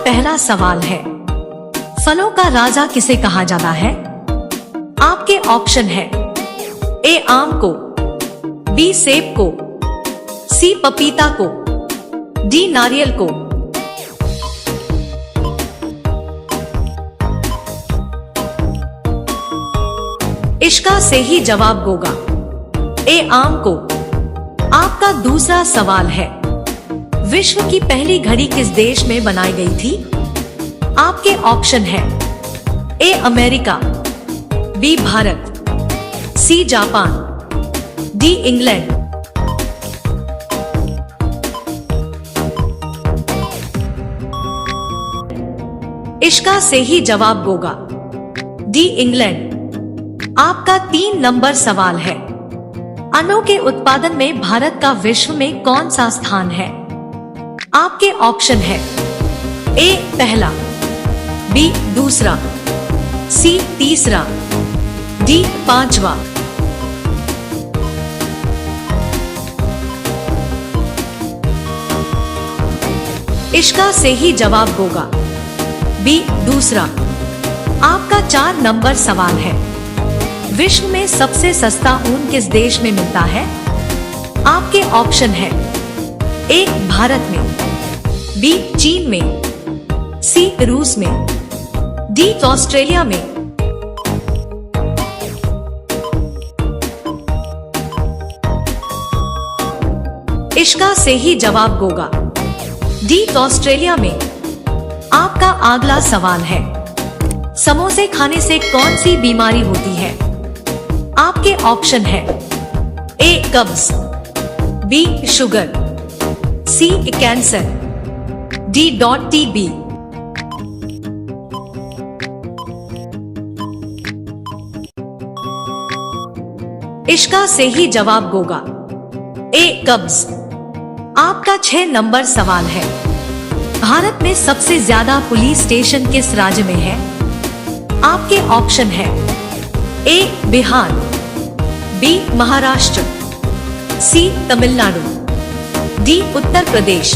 पहला सवाल है, फलों का राजा किसे कहा जाता है? आपके ऑप्शन है ए आम को, बी सेब को, सी पपीता को, डी नारियल को। इसका सही जवाब होगा ए आम को। आपका दूसरा सवाल है, विश्व की पहली घड़ी किस देश में बनाई गई थी? आपके ऑप्शन है A America, B Bharat, C Japan, D England. इसका सही जवाब होगा डी इंग्लैंड। आपका 3 नंबर सवाल है, अनों के उत्पादन में भारत का विश्व में कौन सा स्थान है? आपके ऑप्शन है ए पहला, बी दूसरा, सी तीसरा, डी पांचवा। इसका सही जवाब होगा बी दूसरा। आपका 4 नंबर सवाल है, विश्व में सबसे सस्ता ऊन किस देश में मिलता है? आपके ऑप्शन है ए भारत में, बी चीन में, सी रूस में, डी ऑस्ट्रेलिया में। इसका सही जवाब होगा डी ऑस्ट्रेलिया में। आपका अगला सवाल है, समोसे खाने से कौन सी बीमारी होती है? आपके ऑप्शन है ए कब्ज, बी शुगर, सी कैंसर, डी टीबी। इसका सही जवाब होगा ए कब्ज। आपका 6 नंबर सवाल है, भारत में सबसे ज्यादा पुलिस स्टेशन किस राज्य में है? आपके ऑप्शन है ए बिहार, बी महाराष्ट्र, सी तमिलनाडु, डी उत्तर प्रदेश।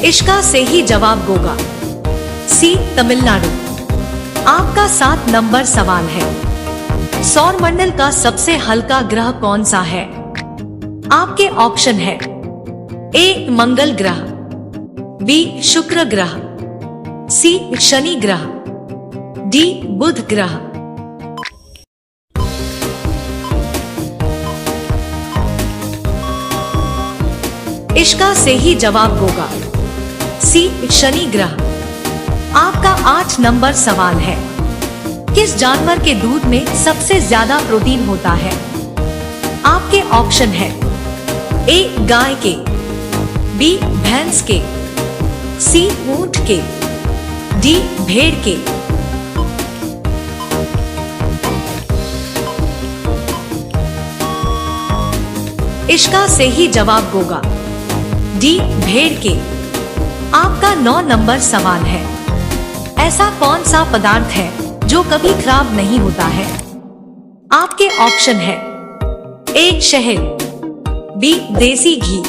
इसका सही जवाब होगा सी तमिलनाडु। आपका 7 नंबर सवाल है, सौरमंडल का सबसे हल्का ग्रह कौन सा है? आपके ऑप्शन है ए मंगल ग्रह, बी शुक्र ग्रह, सी शनि ग्रह, डी बुध ग्रह। इसका सही जवाब होगा सी शनि ग्रह। आपका 8 नंबर सवाल है, किस जानवर के दूध में सबसे ज्यादा प्रोटीन होता है? आपके ऑप्शन है ए गाय के, बी भैंस के, सी ऊंट के, डी भेड़ के। इसका सही जवाब होगा डी भेड़ के। आपका 9 नंबर सवाल है, ऐसा कौन सा पदार्थ है जो कभी खराब नहीं होता है? आपके ऑप्शन है ए शहद, बी देसी घी,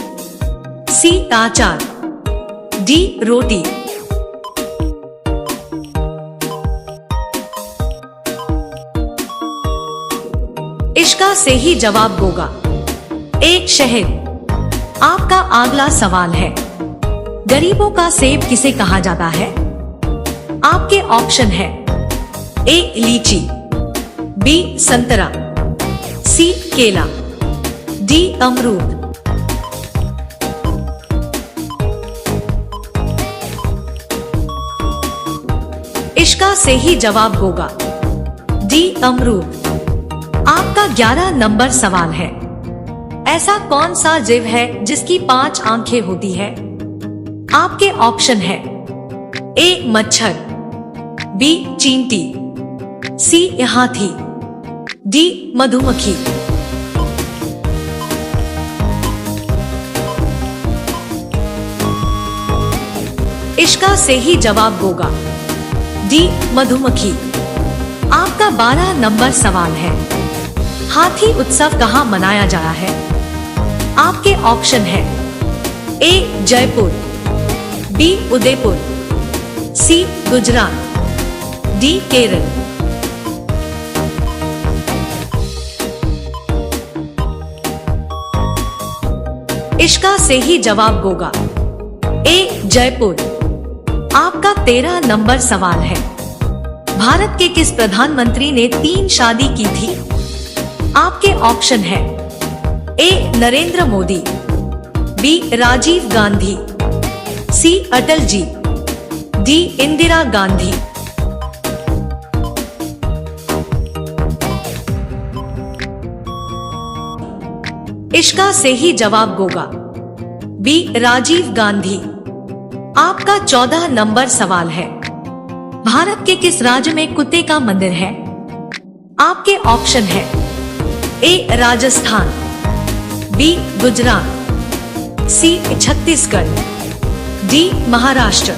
सी अचार, डी रोटी। इसका सही जवाब होगा ए शहद। आपका अगला सवाल है, गरीबों का सेब किसे कहा जाता है? आपके ऑप्शन है ए लीची, बी संतरा, सी केला, डी अमरूद। इसका सही जवाब होगा डी अमरूद। आपका 11 नंबर सवाल है, ऐसा कौन सा जीव है जिसकी 5 आंखें होती है? आपके ऑप्शन है ए मच्छर, बी चींटी, सी हाथी, डी मधुमक्खी। इसका सही जवाब होगा डी मधुमक्खी। आपका 12 नंबर सवाल है, हाथी उत्सव कहाँ मनाया जा रहा है? आपके ऑप्शन है ए जयपुर, बी उदयपुर, सी गुजरात, डी केरल। इसका सही जवाब होगा ए जयपुर। आपका 13 नंबर सवाल है, भारत के किस प्रधानमंत्री ने 3 शादी की थी? आपके ऑप्शन है ए नरेंद्र मोदी, बी राजीव गांधी, सी अटल जी, डी इंदिरा गांधी। इसका सही जवाब होगा बी राजीव गांधी। आपका 14 नंबर सवाल है, भारत के किस राज्य में कुत्ते का मंदिर है? आपके ऑप्शन है ए राजस्थान, बी गुजरात, सी छत्तीसगढ़, डी महाराष्ट्र।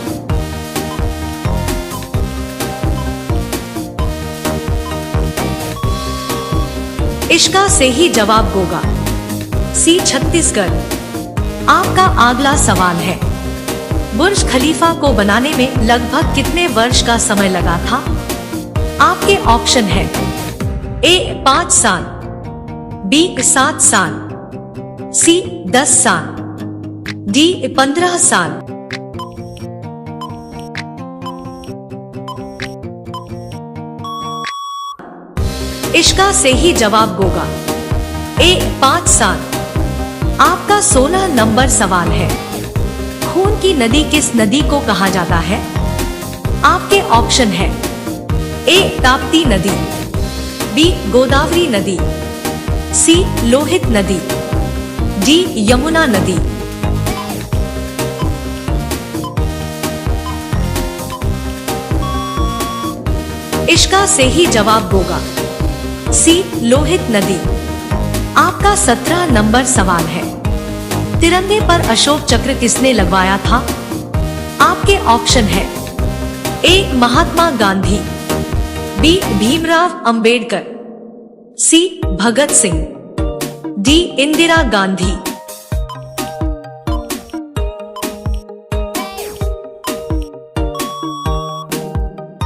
इसका सही जवाब होगा सी छत्तीसगढ़। आपका अगला सवाल है, बुर्ज खलीफा को बनाने में लगभग कितने वर्ष का समय लगा था? आपके ऑप्शन है ए 5 साल, बी 7 साल, सी 10 साल, डी 15 साल। इसका सही जवाब होगा ए 5 साल। आपका 16 नंबर सवाल है, खून की नदी किस नदी को कहा जाता है? आपके ऑप्शन है ए ताप्ती नदी, बी गोदावरी नदी, सी लोहित नदी, डी यमुना नदी। इसका सही जवाब होगा सी लोहित नदी। आपका 17 नंबर सवाल है, तिरंगे पर अशोक चक्र किसने लगवाया था? आपके ऑप्शन है ए महात्मा गांधी, बी भीमराव अंबेडकर, सी भगत सिंह, डी इंदिरा गांधी।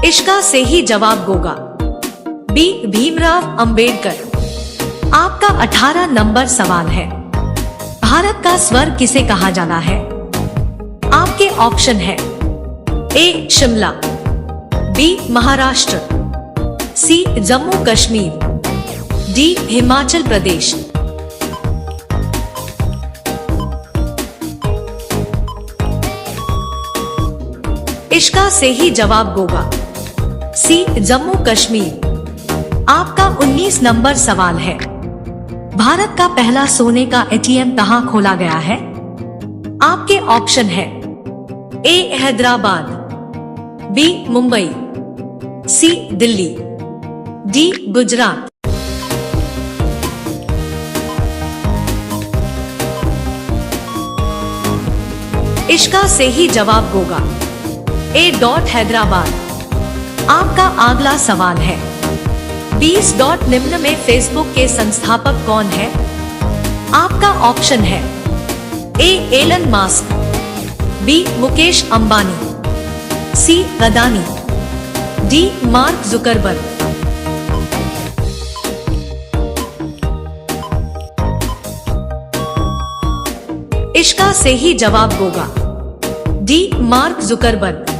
इसका सही जवाब होगा बी भीमराव अंबेडकर। आपका 18 नंबर सवाल है, भारत का स्वर्ग किसे कहा जाता है? आपके ऑप्शन है ए शिमला, बी महाराष्ट्र, सी जम्मू कश्मीर, डी हिमाचल प्रदेश। इसका सही जवाब होगा सी जम्मू कश्मीर। आपका 19 नंबर सवाल है, भारत का पहला सोने का एटीएम कहां खोला गया है? आपके ऑप्शन है ए हैदराबाद, बी मुंबई, सी दिल्ली, डी गुजरात। इसका सही जवाब होगा ए हैदराबाद। आपका अगला सवाल है, 20 निम्न में फेसबुक के संस्थापक कौन है? आपका ऑप्शन है A Elon Musk, B Mukesh Ambani, C Adani, D Mark Zuckerberg. इसका सही जवाब होगा डी मार्क जुकरबर्ग।